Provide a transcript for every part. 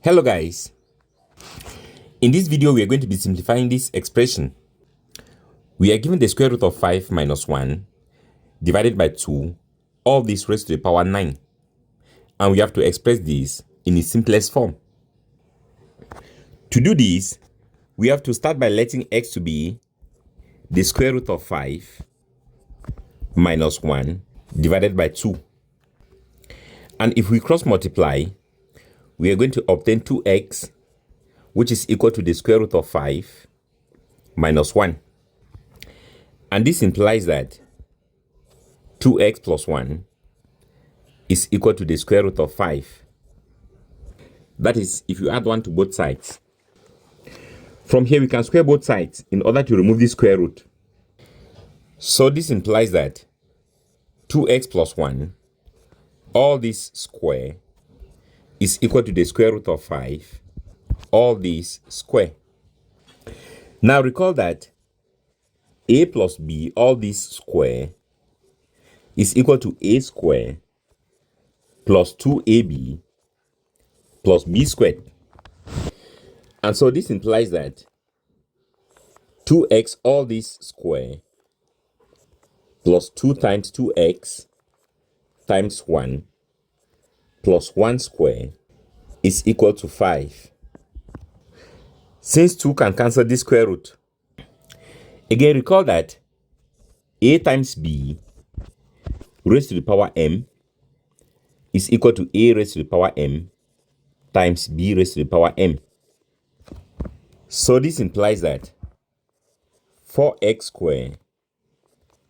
Hello guys, in this video we are going to be simplifying this expression. We are given the square root of 5 minus 1 divided by 2, all this raised to the power 9, and we have to express this in its simplest form. To do this, we have to start by letting x to be the square root of 5 minus 1 divided by 2, and if we cross multiply, we are going to obtain 2x, which is equal to the square root of 5 minus 1. And this implies that 2x plus 1 is equal to the square root of 5. That is, if you add 1 to both sides. From here, we can square both sides in order to remove the square root. So this implies that 2x plus 1, all this square, is equal to the square root of 5, all this square. Now recall that a plus b, all this square, is equal to a square plus 2ab plus b squared. And so this implies that 2x, all this square, plus 2 times 2x times 1 plus 1 square is equal to 5. Since 2 can cancel this square root, again recall that a times b raised to the power m is equal to a raised to the power m times b raised to the power m. So this implies that 4x squared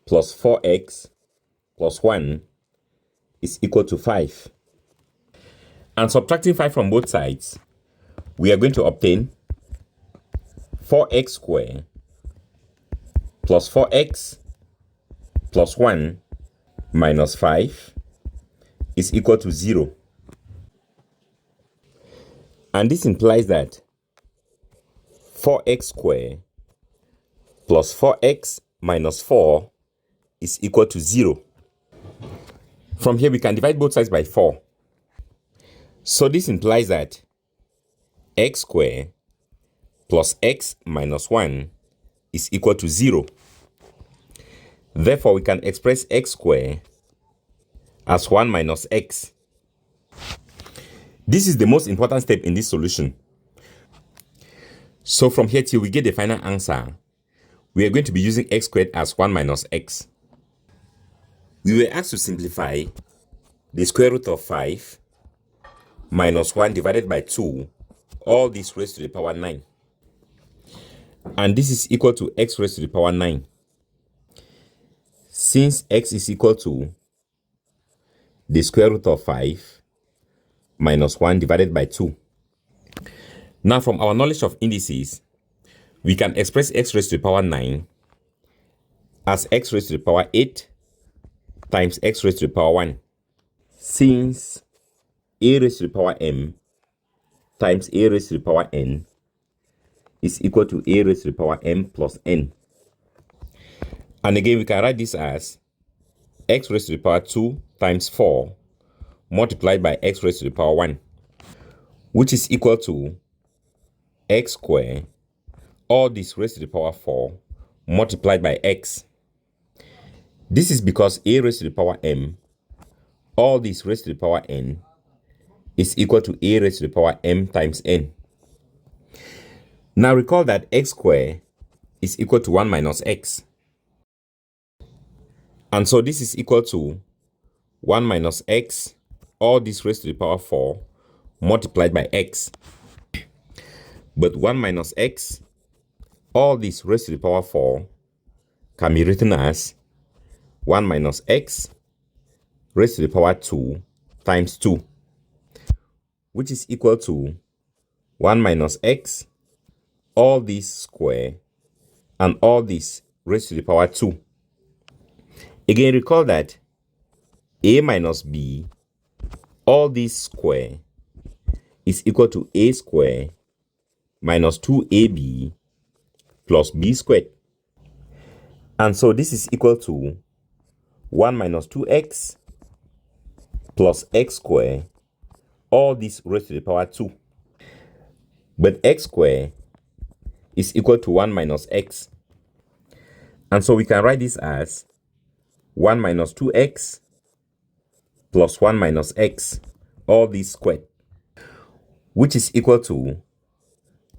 plus 4x plus 1 is equal to 5. And subtracting 5 from both sides, we are going to obtain 4x squared plus 4x plus 1 minus 5 is equal to 0. And this implies that 4x squared plus 4x minus 4 is equal to 0. From here, we can divide both sides by 4. So this implies that x squared plus x minus 1 is equal to 0. Therefore, we can express x squared as 1 minus x. This is the most important step in this solution. So from here till we get the final answer, we are going to be using x squared as 1 minus x. We were asked to simplify the square root of 5 minus 1 divided by 2, all this raised to the power 9. And this is equal to x raised to the power 9. Since x is equal to the square root of 5 minus 1 divided by 2. Now from our knowledge of indices, we can express x raised to the power 9 as x raised to the power 8 times x raised to the power 1. Since a raised to the power m times a raised to the power n is equal to a raised to the power m plus n. And again, we can write this as x raised to the power 2 times 4 multiplied by x raised to the power 1, which is equal to x squared, all this raised to the power 4 multiplied by x. This is because a raised to the power m, all this raised to the power n, is equal to a raised to the power m times n. Now recall that x squared is equal to 1 minus x. And so this is equal to 1 minus x, all this raised to the power 4 multiplied by x. But 1 minus x, all this raised to the power 4 can be written as 1 minus x raised to the power 2 times 2, which is equal to 1 minus x, all this square, and all this raised to the power 2. Again, recall that a minus b, all this square, is equal to a square minus 2ab plus b squared. And so this is equal to 1 minus 2x plus x squared, all this raised to the power 2. But x squared is equal to 1 minus x. And so we can write this as 1 minus 2x plus 1 minus x, all this squared, which is equal to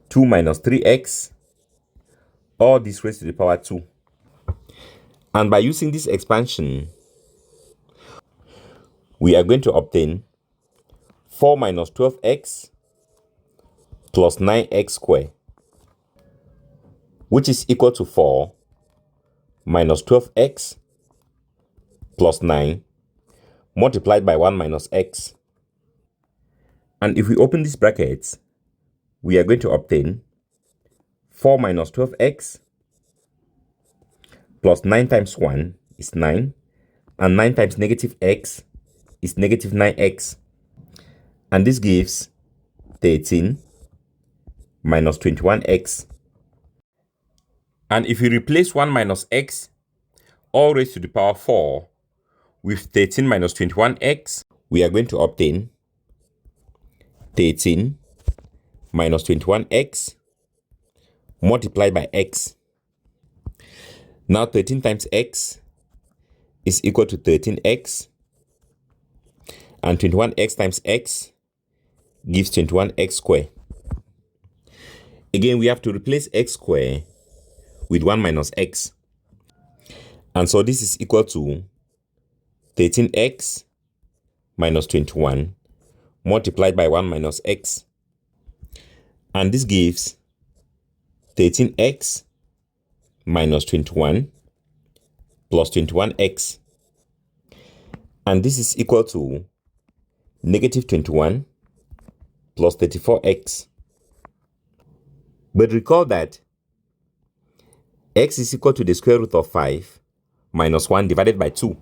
2 minus 3x, all this raised to the power 2. And by using this expansion, we are going to obtain 4 minus 12x plus 9x squared, which is equal to 4 minus 12x plus 9 multiplied by 1 minus x. And if we open these brackets, we are going to obtain 4 minus 12x plus 9 times 1 is 9, and 9 times negative x is negative 9x. And this gives 13 minus 21x. And if we replace 1 minus x, all raised to the power 4, with 13 minus 21x, we are going to obtain 13 minus 21x multiplied by x. Now 13 times x is equal to 13x, and 21x times x gives 21x squared. Again, we have to replace x squared with 1 minus x. And so this is equal to 13x minus 21 multiplied by 1 minus x. And this gives 13x minus 21 plus 21x. And this is equal to negative 21 plus 34x. But recall that x is equal to the square root of 5 minus 1 divided by 2.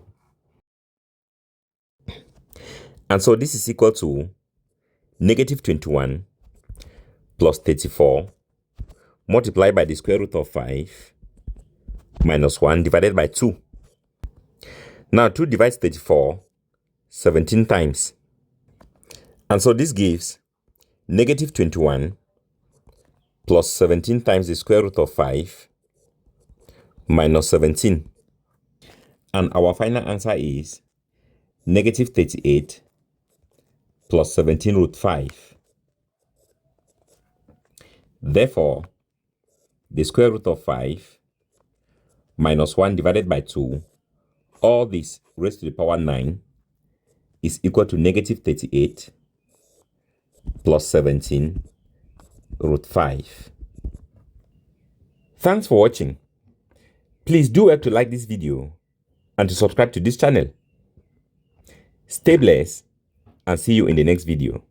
And so this is equal to negative 21 plus 34 multiplied by the square root of 5 minus 1 divided by 2. Now 2 divides 34 17 times. And so this gives negative 21 plus 17 times the square root of 5 minus 17. And our final answer is negative 38 plus 17 root 5. Therefore, the square root of 5 minus 1 divided by 2, all this raised to the power 9, is equal to negative 38 plus 17 root 5. Thanks for watching. Please do help to like this video and to subscribe to this channel. Stay blessed and see you in the next video.